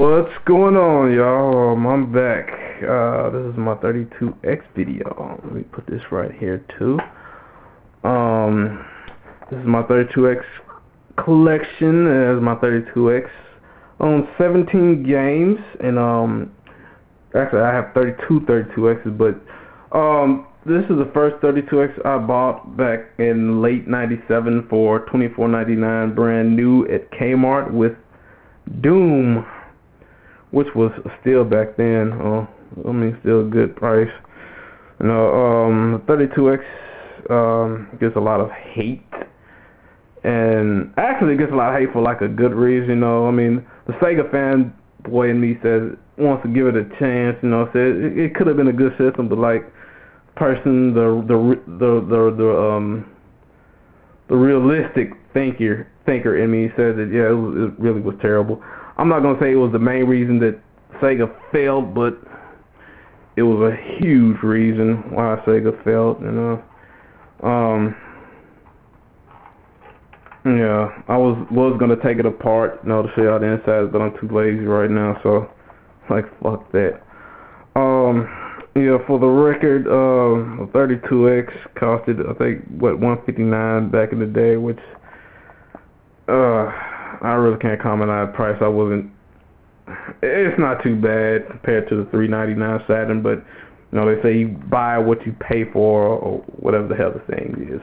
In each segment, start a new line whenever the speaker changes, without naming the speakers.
What's going on, y'all? I'm back. This is my 32X video. Let me put this right here too. Um, this is my 32X collection. It has my 32X on 17 games, and actually I have 32 32Xs, but this is the first 32X I bought back in late '97 for $24.99, brand new at Kmart with Doom, which was still back then, still a good price. 32X gets a lot of hate, and actually it gets a lot of hate for like a good reason. The Sega fanboy in me says wants to give it a chance. Says it could have been a good system, but like the realistic thinker in me says that it really was terrible. I'm not gonna say it was the main reason that Sega failed, but it was a huge reason why Sega failed. I was gonna take it apart, to show y'all the insides, but I'm too lazy right now, so like fuck that. For the record, 32X costed I think $159 back in the day, which I really can't comment on that price. It's not too bad compared to the $399 Saturn, but they say you buy what you pay for, or whatever the hell the thing is.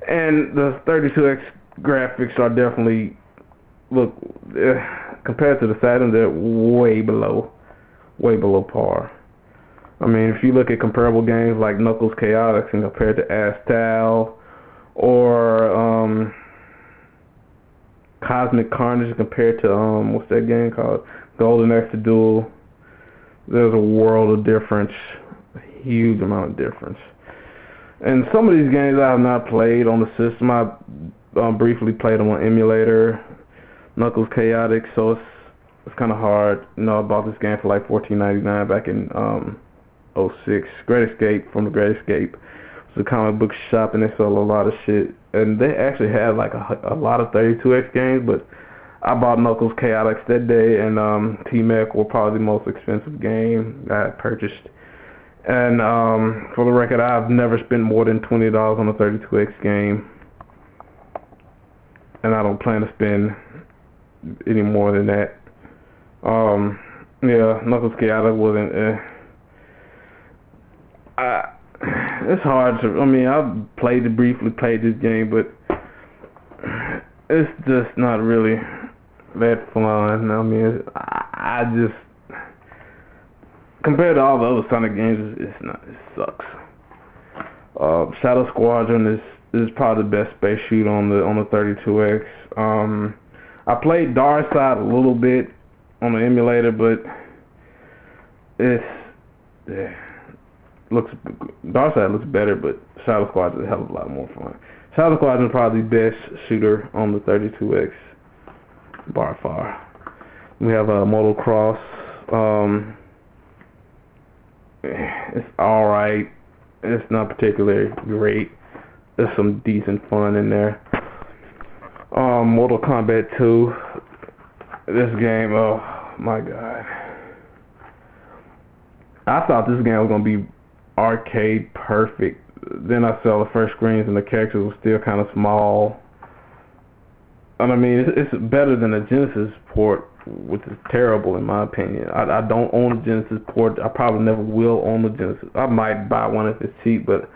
And the 32X graphics are definitely, compared to the Saturn, they're way below par. If you look at comparable games like Knuckles Chaotix and compared to Astal, or Cosmic Carnage compared to what's that game called, Golden Axe Duel, there's a world of difference, a huge amount of difference. And some of these games I have not played on the system. I briefly played them on emulator, Knuckles Chaotix, so it's kind of hard. I bought this game for like $14.99 back in '06. Great Escape, from the Great Escape. It's a comic book shop, and they sell a lot of shit. And they actually had like a lot of 32X games, but I bought Knuckles Chaotix that day, and T-Mech were probably the most expensive game I had purchased. And for the record, I've never spent more than $20 on a 32X game, and I don't plan to spend any more than that. Knuckles Chaotix wasn't. It's hard to. I've briefly played this game, but it's just not really that fun. I just, compared to all the other Sonic games, it's not. It sucks. Shadow Squadron is probably the best space shoot on the 32X. I played Darkside a little bit on the emulator, but Darkside looks better, but Shadow Squadron is a hell of a lot more fun. Shadow Squadron is probably the best shooter on the 32X, by far. We have Mortal Cross. It's alright. It's not particularly great. There's some decent fun in there. Mortal Kombat 2. This game, oh my god. I thought this game was going to be arcade perfect. Then I saw the first screens and the characters were still kind of small. And it's better than a Genesis port, which is terrible in my opinion. I don't own a Genesis port. I probably never will own a Genesis. I might buy one if it's cheap, but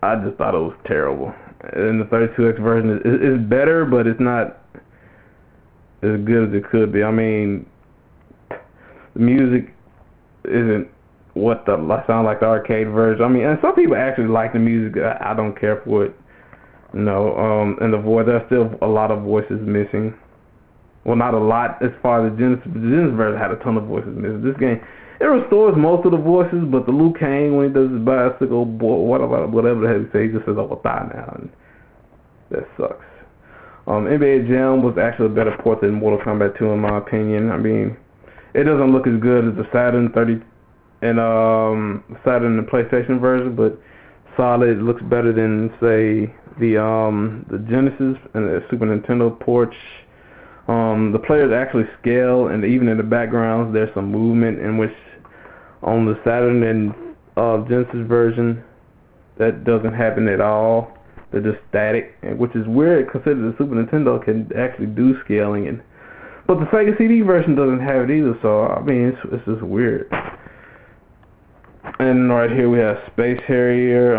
I just thought it was terrible. And the 32X version is better, but it's not as good as it could be. The music isn't what sound like the arcade version. And some people actually like the music. I don't care for it. And the voice, there's still a lot of voices missing. Well, not a lot as far as the Genesis. The Genesis version had a ton of voices missing. This game, it restores most of the voices, but the Liu Kang, when he does his bicycle, whatever the hell he says, he just says, "Oh, die now," and that sucks. NBA Jam was actually a better port than Mortal Kombat 2 in my opinion. It doesn't look as good as the Saturn and Saturn and PlayStation version, but solid. Looks better than say the Genesis and the Super Nintendo ports. The players actually scale, and even in the backgrounds, there's some movement in which on the Saturn and Genesis version, that doesn't happen at all. They're just static, which is weird considering the Super Nintendo can actually do scaling, but the Sega CD version doesn't have it either. So I mean, it's just weird. And right here we have Space Harrier.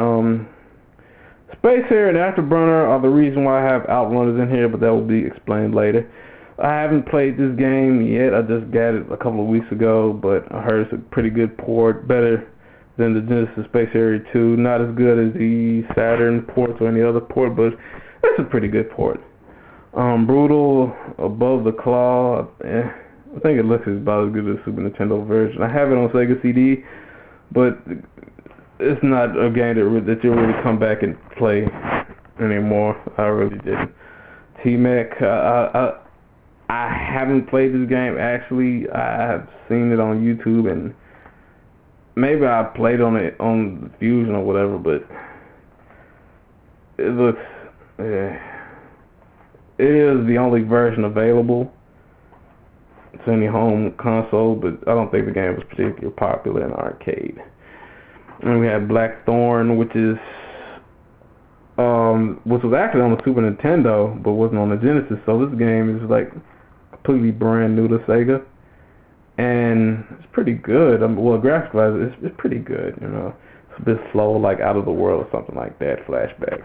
Space Harrier and Afterburner are the reason why I have Outrunners in here, but that will be explained later. I haven't played this game yet. I just got it a couple of weeks ago, but I heard it's a pretty good port, better than the Genesis Space Harrier 2. Not as good as the Saturn ports or any other port, but it's a pretty good port. Brutal, Above the Claw. I think it looks about as good as the Super Nintendo version. I have it on Sega CD, but it's not a game that you'll really come back and play anymore. I really didn't. T-Mech, I haven't played this game actually. I have seen it on YouTube, and maybe I played on it on Fusion or whatever, but it looks, it is the only version available to any home console, but I don't think the game was particularly popular in arcade. And we have Blackthorn, which was actually on the Super Nintendo, but wasn't on the Genesis. So this game is like completely brand new to Sega, and it's pretty good. Well, graphics-wise, it's pretty good. You know, it's a bit slow, like Out of the World or something like that. Flashback.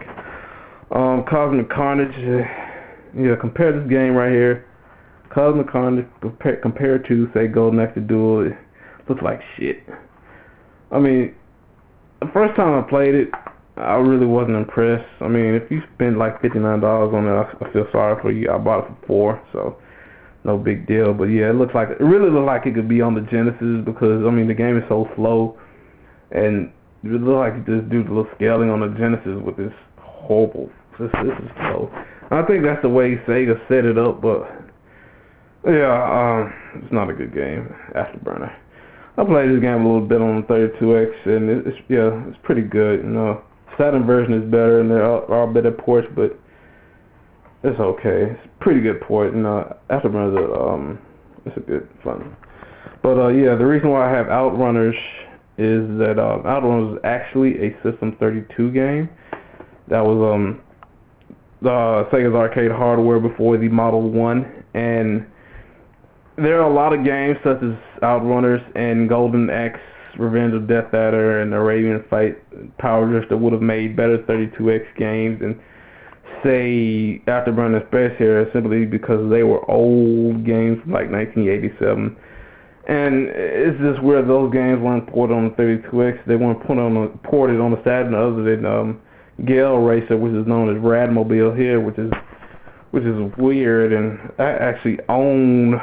Cosmic Carnage. Yeah, compare this game right here. Cosmic Carnage compared to, say, Golden Axe Duel, it looks like shit. I mean, the first time I played it, I really wasn't impressed. I mean, if you spend like $59 on it, I feel sorry for you. I bought it for $4, so no big deal. But yeah, it really looked like it could be on the Genesis, because I mean the game is so slow, and it looked like you just do the little scaling on the Genesis with this horrible. This is slow. I think that's the way Sega set it up, but yeah, it's not a good game. Afterburner. I played this game a little bit on the 32X, and it's pretty good. You know, Saturn version is better, and there are better ports, but it's okay. It's a pretty good port. You know, Afterburner, it's a good fun. But yeah, the reason why I have Outrunners is that Outrunners is actually a System 32 game. That was Sega's arcade hardware before the Model 1, and there are a lot of games such as Outrunners and Golden Axe, Revenge of Death Adder, and Arabian Fight Power Drift that would have made better 32X games than, say, Afterburner and Space Harrier, simply because they were old games from like 1987. And it's just where those games weren't ported on the 32X. They weren't ported on the Saturn, other than Gale Racer, which is known as Radmobile here, which is weird. And I actually own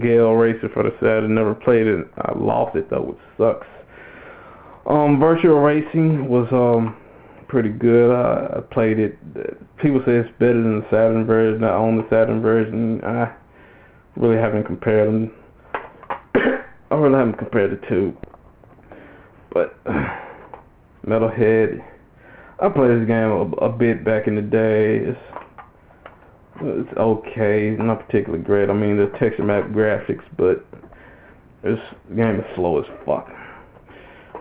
Gale Racer for the Saturn. Never played it. I lost it though, which sucks. Virtual Racing was pretty good. I played it. People say it's better than the Saturn version. I own the Saturn version. I really haven't compared them. I really haven't compared the two. But Metalhead, I played this game a bit back in the day. It's okay, not particularly great. I mean, the texture map graphics, but the game is slow as fuck.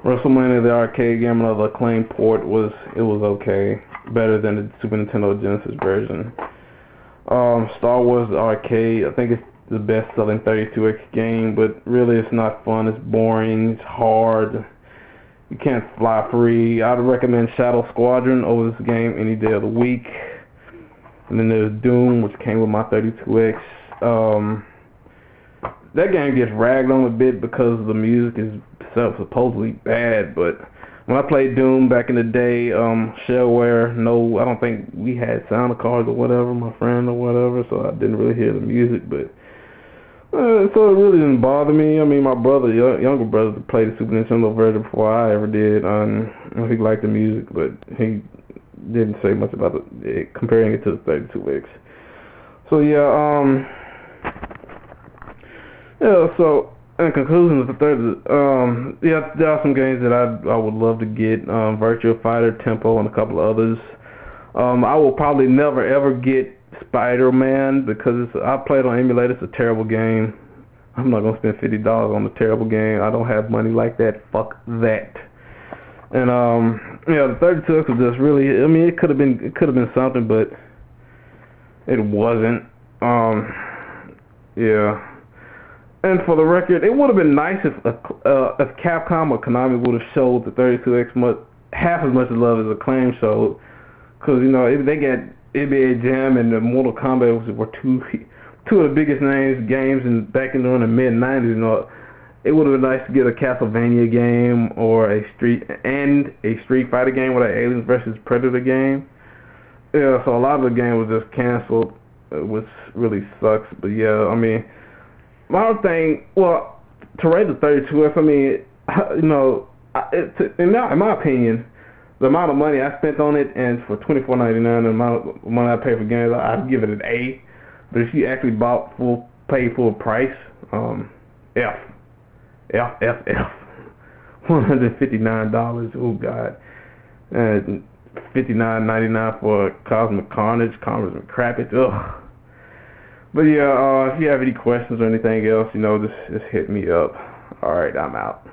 WrestleMania, the arcade game, another acclaimed port, was okay, better than the Super Nintendo Genesis version. Star Wars the arcade, I think it's the best-selling 32X game, but really it's not fun. It's boring. It's hard. You can't fly free. I'd recommend Shadow Squadron over this game any day of the week. And then there's Doom, which came with my 32X. That game gets ragged on a bit because the music is supposedly bad, but when I played Doom back in the day, shareware, I don't think we had sound cards or whatever, my friend or whatever, so I didn't really hear the music, but so it really didn't bother me. I mean, my brother, younger brother, played the Super Nintendo version before I ever did. He liked the music, but he didn't say much about it, comparing it to the 32X. So yeah, so in conclusion, there are some games that I would love to get, Virtua Fighter, Tempo, and a couple of others. I will probably never ever get Spider-Man, because I played on emulator. It's a terrible game. I'm not gonna spend $50 on a terrible game. I don't have money like that. Fuck that. And the 32X was just really. I mean, it could have been something, but it wasn't. Yeah. And for the record, it would have been nice if Capcom or Konami would have showed the 32X half as much love as Acclaim showed, because if they get NBA Jam and the Mortal Kombat were two of the biggest games back in the mid '90s. It would have been nice to get a Castlevania game or a Street Fighter game with an Aliens vs Predator game. Yeah, so a lot of the game was just canceled, which really sucks. But yeah, I mean, my thing, to rate the 32X, I mean, in my opinion, the amount of money I spent on it, and for $24.99, the amount of money I paid for games, I'd give it an A. But if you actually paid full price, F. $159. Oh God. And $59.99 for Cosmic Carnage, Cosmic Crappage. Ugh. But yeah, if you have any questions or anything else, just hit me up. Alright, I'm out.